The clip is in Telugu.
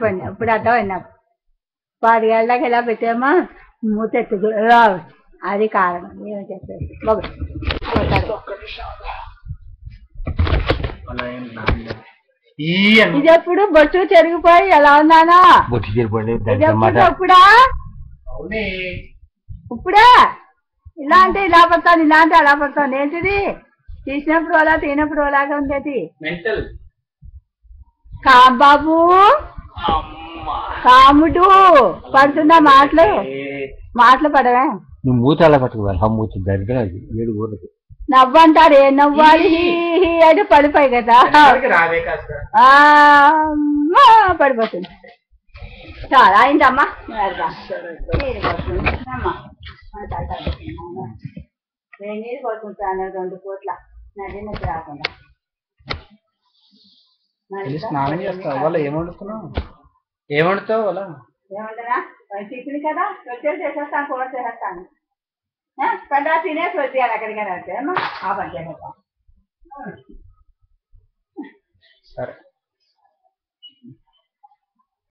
పని ఇప్పుడు అర్థమైంది నాకు 10 గంటలకు ఎలా పెట్టామా మూతెత్తు రావు అది కారణం ఏమో చెప్పేది బాబు ఇది ఎప్పుడు బొట్టు చెరిగిపోయి ఎలా ఉన్నానా ఇప్పుడా ఇప్పుడే ఇలా అంటే ఇలా పడతాను ఇలా అంటే అలా పడతాను ఏంటిది తీసినప్పుడు అలా తినప్పుడు అలాగా ఉండేది బాబు కాముడు పడుతుందా మాటలు పడవే నువ్వు మూత అలా పట్టుకోవాలి మూత దరిద్రం అది 7 ఊర్లకి నవ్వంటారు ఏ నవ్వాలి అంటే పడిపోయి కదా పడిపోతుంది చాలా అయిందమ్మా నీరు పడుకుంటాను 2 పూట్ల నది నది రాకుండా స్నానం చేస్తావు వాళ్ళ ఏమండుతావు వాళ్ళ ఏమంటారా టిఫిన్ కదా రొట్టెలు చేసేస్తాను కూర చేసేస్తాను పండుగ తినేసి వచ్చేయాలి ఎక్కడికైనా వస్తే అమ్మా ఆ పని చేసేస్తాను సరే